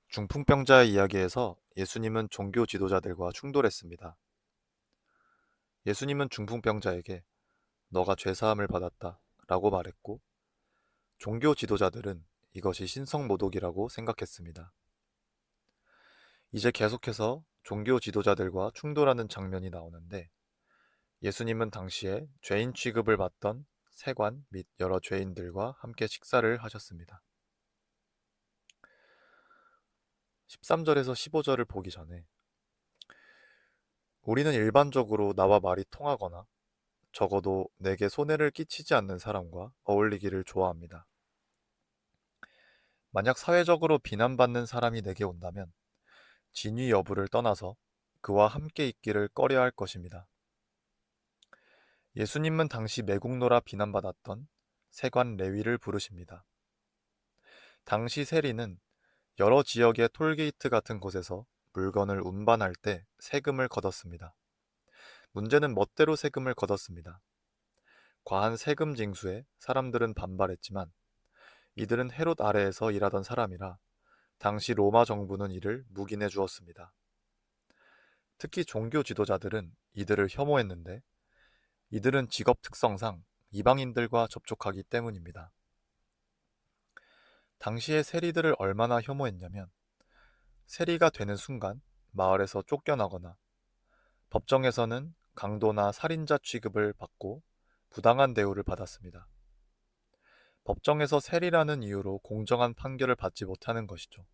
중풍병자의 이야기에서 예수님은 종교 지도자들과 충돌했습니다. 예수님은 중풍병자에게 너가 죄사함을 받았다 라고 말했고, 종교 지도자들은 이것이 신성모독이라고 생각했습니다. 이제 계속해서 종교 지도자들과 충돌하는 장면이 나오는데, 예수님은 당시에 죄인 취급을 받던 세관 및 여러 죄인들과 함께 식사를 하셨습니다. 13절에서 15절을 보기 전에 우리는 일반적으로 나와 말이 통하거나 적어도 내게 손해를 끼치지 않는 사람과 어울리기를 좋아합니다. 만약 사회적으로 비난받는 사람이 내게 온다면 진위 여부를 떠나서 그와 함께 있기를 꺼려할 것입니다. 예수님은 당시 매국노라 비난받았던 세관 레위를 부르십니다. 당시 세리는 여러 지역의 톨게이트 같은 곳에서 물건을 운반할 때 세금을 걷었습니다. 문제는 멋대로 세금을 걷었습니다. 과한 세금 징수에 사람들은 반발했지만 이들은 헤롯 아래에서 일하던 사람이라 당시 로마 정부는 이를 묵인해 주었습니다. 특히 종교 지도자들은 이들을 혐오했는데 이들은 직업 특성상 이방인들과 접촉하기 때문입니다. 당시의 세리들을 얼마나 혐오했냐면 세리가 되는 순간 마을에서 쫓겨나거나 법정에서는 강도나 살인자 취급을 받고 부당한 대우를 받았습니다. 법정에서 세리라는 이유로 공정한 판결을 받지 못하는 것이죠.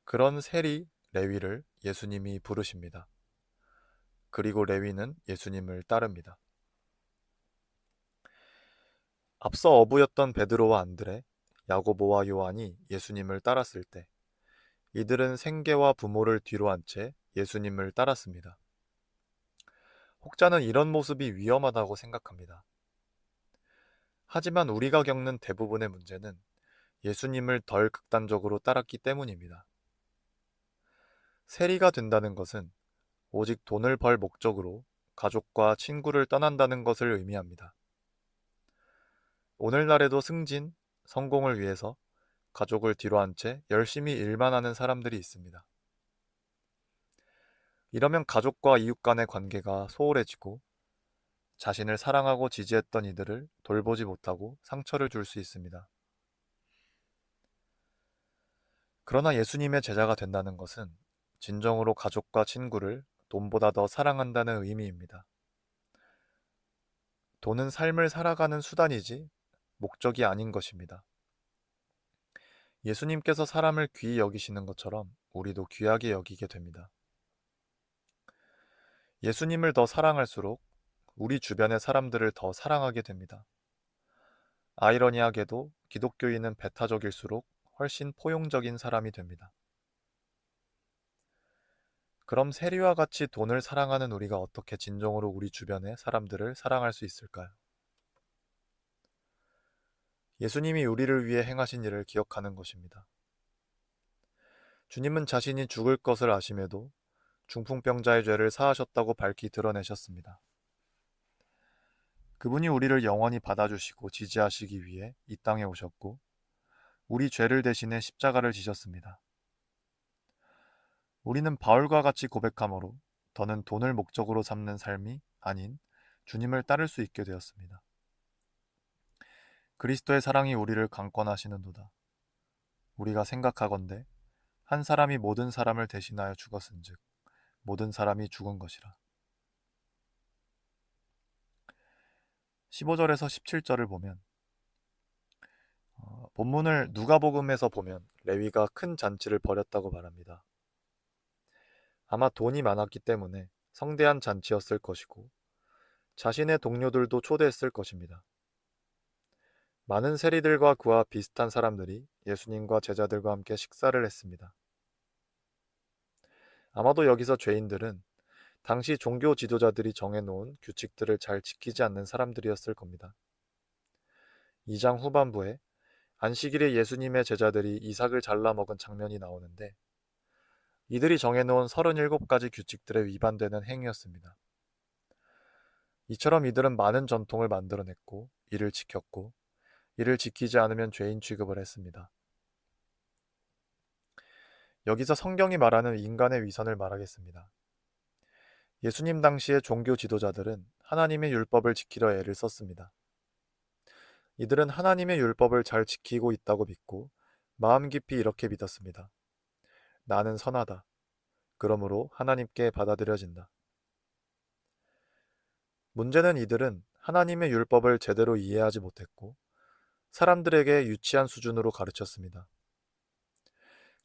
그런 세리 레위를 예수님이 부르십니다. 그리고 레위는 예수님을 따릅니다. 앞서 어부였던 베드로와 안드레, 야고보와 요한이 예수님을 따랐을 때 이들은 생계와 부모를 뒤로 한 채 예수님을 따랐습니다. 혹자는 이런 모습이 위험하다고 생각합니다. 하지만 우리가 겪는 대부분의 문제는 예수님을 덜 극단적으로 따랐기 때문입니다. 세리가 된다는 것은 오직 돈을 벌 목적으로 가족과 친구를 떠난다는 것을 의미합니다. 오늘날에도 승진, 성공을 위해서 가족을 뒤로 한 채 열심히 일만 하는 사람들이 있습니다. 이러면 가족과 이웃 간의 관계가 소홀해지고 자신을 사랑하고 지지했던 이들을 돌보지 못하고 상처를 줄 수 있습니다. 그러나 예수님의 제자가 된다는 것은 진정으로 가족과 친구를 돈보다 더 사랑한다는 의미입니다. 돈은 삶을 살아가는 수단이지 목적이 아닌 것입니다. 예수님께서 사람을 귀히 여기시는 것처럼 우리도 귀하게 여기게 됩니다. 예수님을 더 사랑할수록 우리 주변의 사람들을 더 사랑하게 됩니다. 아이러니하게도 기독교인은 배타적일수록 훨씬 포용적인 사람이 됩니다. 그럼 세리와 같이 돈을 사랑하는 우리가 어떻게 진정으로 우리 주변의 사람들을 사랑할 수 있을까요? 예수님이 우리를 위해 행하신 일을 기억하는 것입니다. 주님은 자신이 죽을 것을 아심에도 중풍병자의 죄를 사하셨다고 밝히 드러내셨습니다. 그분이 우리를 영원히 받아주시고 지지하시기 위해 이 땅에 오셨고 우리 죄를 대신해 십자가를 지셨습니다. 우리는 바울과 같이 고백함으로 더는 돈을 목적으로 삼는 삶이 아닌 주님을 따를 수 있게 되었습니다. 그리스도의 사랑이 우리를 강권하시는도다. 우리가 생각하건대 한 사람이 모든 사람을 대신하여 죽었은즉 모든 사람이 죽은 것이라. 15절에서 17절을 보면 본문을 누가복음에서 보면 레위가 큰 잔치를 벌였다고 말합니다. 아마 돈이 많았기 때문에 성대한 잔치였을 것이고 자신의 동료들도 초대했을 것입니다. 많은 세리들과 그와 비슷한 사람들이 예수님과 제자들과 함께 식사를 했습니다. 아마도 여기서 죄인들은 당시 종교 지도자들이 정해놓은 규칙들을 잘 지키지 않는 사람들이었을 겁니다. 2장 후반부에 안식일에 예수님의 제자들이 이삭을 잘라 먹은 장면이 나오는데 이들이 정해놓은 37가지 규칙들에 위반되는 행위였습니다. 이처럼 이들은 많은 전통을 만들어냈고 이를 지켰고 이를 지키지 않으면 죄인 취급을 했습니다. 여기서 성경이 말하는 인간의 위선을 말하겠습니다. 예수님 당시의 종교 지도자들은 하나님의 율법을 지키려 애를 썼습니다. 이들은 하나님의 율법을 잘 지키고 있다고 믿고 마음 깊이 이렇게 믿었습니다. 나는 선하다. 그러므로 하나님께 받아들여진다. 문제는 이들은 하나님의 율법을 제대로 이해하지 못했고 사람들에게 유치한 수준으로 가르쳤습니다.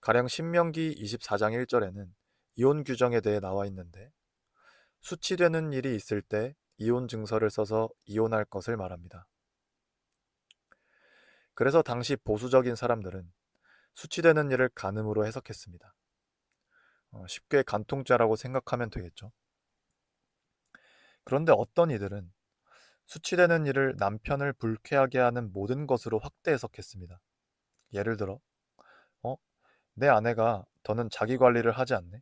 가령 신명기 24장 1절에는 이혼 규정에 대해 나와 있는데 수치되는 일이 있을 때 이혼 증서를 써서 이혼할 것을 말합니다. 그래서 당시 보수적인 사람들은 수치되는 일을 간음으로 해석했습니다. 쉽게 간통죄라고 생각하면 되겠죠. 그런데 어떤 이들은 수치되는 일을 남편을 불쾌하게 하는 모든 것으로 확대 해석했습니다. 예를 들어, 어? 내 아내가 더는 자기 관리를 하지 않네?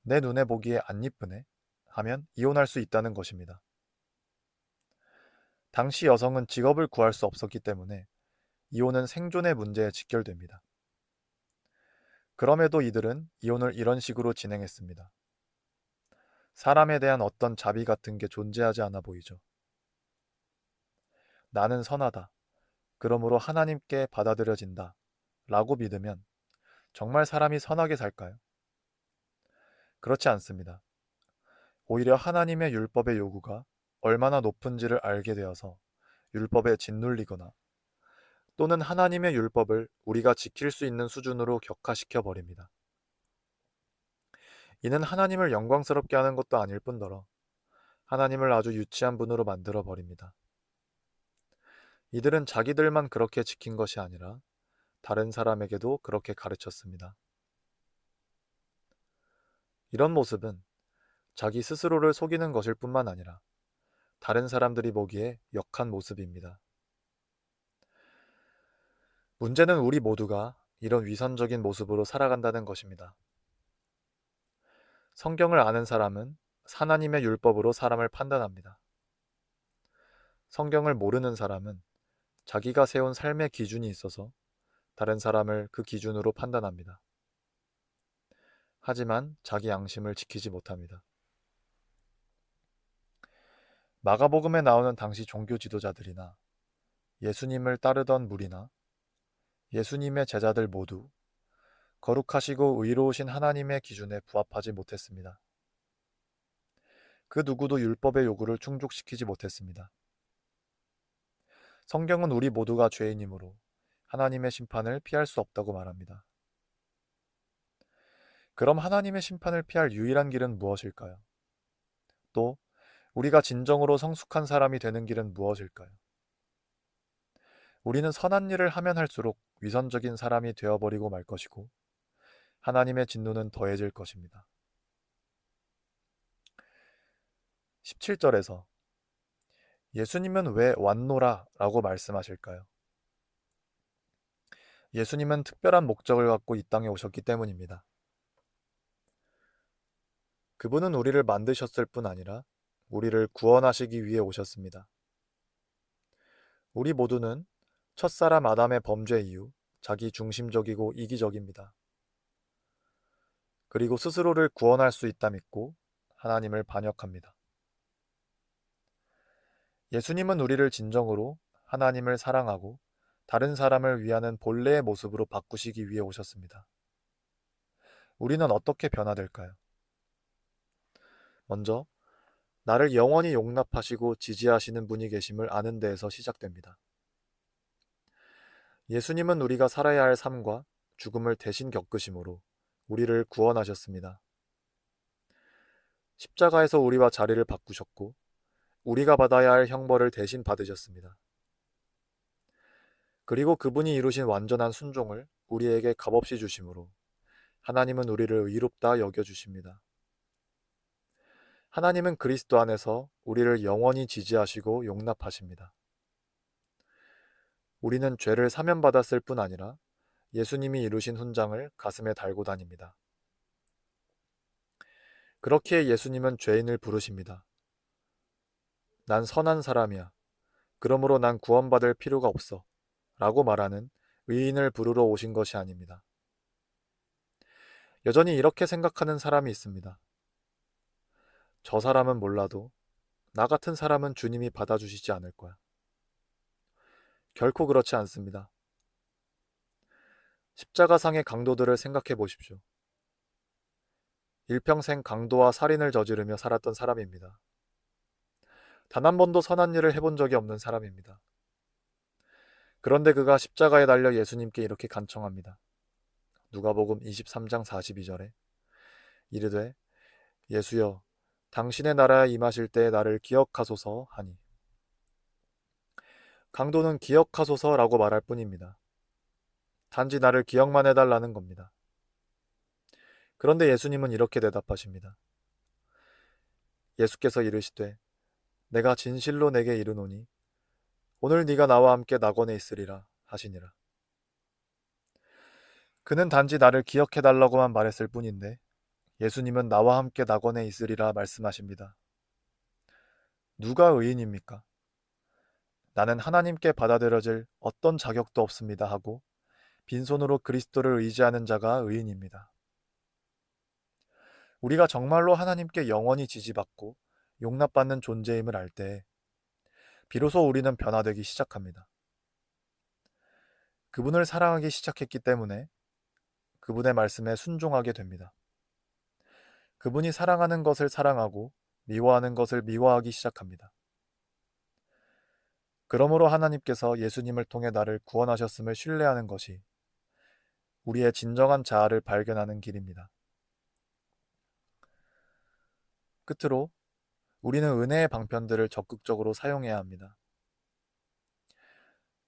내 눈에 보기에 안 이쁘네? 하면 이혼할 수 있다는 것입니다. 당시 여성은 직업을 구할 수 없었기 때문에 이혼은 생존의 문제에 직결됩니다. 그럼에도 이들은 이혼을 이런 식으로 진행했습니다. 사람에 대한 어떤 자비 같은 게 존재하지 않아 보이죠. 나는 선하다. 그러므로 하나님께 받아들여진다. 라고 믿으면 정말 사람이 선하게 살까요? 그렇지 않습니다. 오히려 하나님의 율법의 요구가 얼마나 높은지를 알게 되어서 율법에 짓눌리거나 또는 하나님의 율법을 우리가 지킬 수 있는 수준으로 격화시켜 버립니다. 이는 하나님을 영광스럽게 하는 것도 아닐 뿐더러 하나님을 아주 유치한 분으로 만들어 버립니다. 이들은 자기들만 그렇게 지킨 것이 아니라 다른 사람에게도 그렇게 가르쳤습니다. 이런 모습은 자기 스스로를 속이는 것일 뿐만 아니라 다른 사람들이 보기에 역한 모습입니다. 문제는 우리 모두가 이런 위선적인 모습으로 살아간다는 것입니다. 성경을 아는 사람은 하나님의 율법으로 사람을 판단합니다. 성경을 모르는 사람은 자기가 세운 삶의 기준이 있어서 다른 사람을 그 기준으로 판단합니다. 하지만 자기 양심을 지키지 못합니다. 마가복음에 나오는 당시 종교 지도자들이나 예수님을 따르던 무리나 예수님의 제자들 모두 거룩하시고 의로우신 하나님의 기준에 부합하지 못했습니다. 그 누구도 율법의 요구를 충족시키지 못했습니다. 성경은 우리 모두가 죄인이므로 하나님의 심판을 피할 수 없다고 말합니다. 그럼 하나님의 심판을 피할 유일한 길은 무엇일까요? 또 우리가 진정으로 성숙한 사람이 되는 길은 무엇일까요? 우리는 선한 일을 하면 할수록 위선적인 사람이 되어버리고 말 것이고 하나님의 진노는 더해질 것입니다. 17절에서 예수님은 왜 왔노라 라고 말씀하실까요? 예수님은 특별한 목적을 갖고 이 땅에 오셨기 때문입니다. 그분은 우리를 만드셨을 뿐 아니라 우리를 구원하시기 위해 오셨습니다. 우리 모두는 첫사람 아담의 범죄 이후 자기 중심적이고 이기적입니다. 그리고 스스로를 구원할 수 있다 믿고 하나님을 반역합니다. 예수님은 우리를 진정으로 하나님을 사랑하고 다른 사람을 위하는 본래의 모습으로 바꾸시기 위해 오셨습니다. 우리는 어떻게 변화될까요? 먼저 나를 영원히 용납하시고 지지하시는 분이 계심을 아는 데에서 시작됩니다. 예수님은 우리가 살아야 할 삶과 죽음을 대신 겪으심으로 우리를 구원하셨습니다. 십자가에서 우리와 자리를 바꾸셨고 우리가 받아야 할 형벌을 대신 받으셨습니다. 그리고 그분이 이루신 완전한 순종을 우리에게 값없이 주심으로 하나님은 우리를 의롭다 여겨주십니다. 하나님은 그리스도 안에서 우리를 영원히 지지하시고 용납하십니다. 우리는 죄를 사면받았을 뿐 아니라 예수님이 이루신 훈장을 가슴에 달고 다닙니다. 그렇기에 예수님은 죄인을 부르십니다. 난 선한 사람이야. 그러므로 난 구원받을 필요가 없어. 라고 말하는 의인을 부르러 오신 것이 아닙니다. 여전히 이렇게 생각하는 사람이 있습니다. 저 사람은 몰라도 나 같은 사람은 주님이 받아주시지 않을 거야. 결코 그렇지 않습니다. 십자가상의 강도들을 생각해 보십시오. 일평생 강도와 살인을 저지르며 살았던 사람입니다. 단 한 번도 선한 일을 해본 적이 없는 사람입니다. 그런데 그가 십자가에 달려 예수님께 이렇게 간청합니다. 누가복음 23장 42절에 이르되 예수여 당신의 나라에 임하실 때에 나를 기억하소서 하니, 강도는 기억하소서라고 말할 뿐입니다. 단지 나를 기억만 해달라는 겁니다. 그런데 예수님은 이렇게 대답하십니다. 예수께서 이르시되 내가 진실로 내게 이르노니 오늘 네가 나와 함께 낙원에 있으리라 하시니라. 그는 단지 나를 기억해달라고만 말했을 뿐인데 예수님은 나와 함께 낙원에 있으리라 말씀하십니다. 누가 의인입니까? 나는 하나님께 받아들여질 어떤 자격도 없습니다 하고 빈손으로 그리스도를 의지하는 자가 의인입니다. 우리가 정말로 하나님께 영원히 지지받고 용납받는 존재임을 알 때 비로소 우리는 변화되기 시작합니다. 그분을 사랑하기 시작했기 때문에 그분의 말씀에 순종하게 됩니다. 그분이 사랑하는 것을 사랑하고 미워하는 것을 미워하기 시작합니다. 그러므로 하나님께서 예수님을 통해 나를 구원하셨음을 신뢰하는 것이 우리의 진정한 자아를 발견하는 길입니다. 끝으로 우리는 은혜의 방편들을 적극적으로 사용해야 합니다.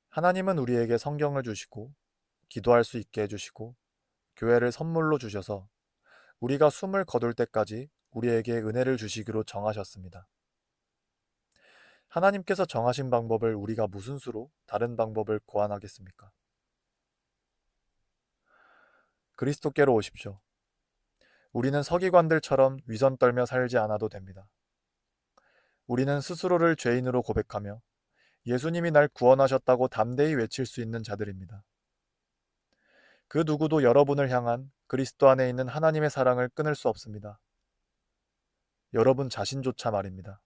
하나님은 우리에게 성경을 주시고 기도할 수 있게 해주시고 교회를 선물로 주셔서 우리가 숨을 거둘 때까지 우리에게 은혜를 주시기로 정하셨습니다. 하나님께서 정하신 방법을 우리가 무슨 수로 다른 방법을 고안하겠습니까? 그리스도께로 오십시오. 우리는 서기관들처럼 위선 떨며 살지 않아도 됩니다. 우리는 스스로를 죄인으로 고백하며 예수님이 날 구원하셨다고 담대히 외칠 수 있는 자들입니다. 그 누구도 여러분을 향한 그리스도 안에 있는 하나님의 사랑을 끊을 수 없습니다. 여러분 자신조차 말입니다.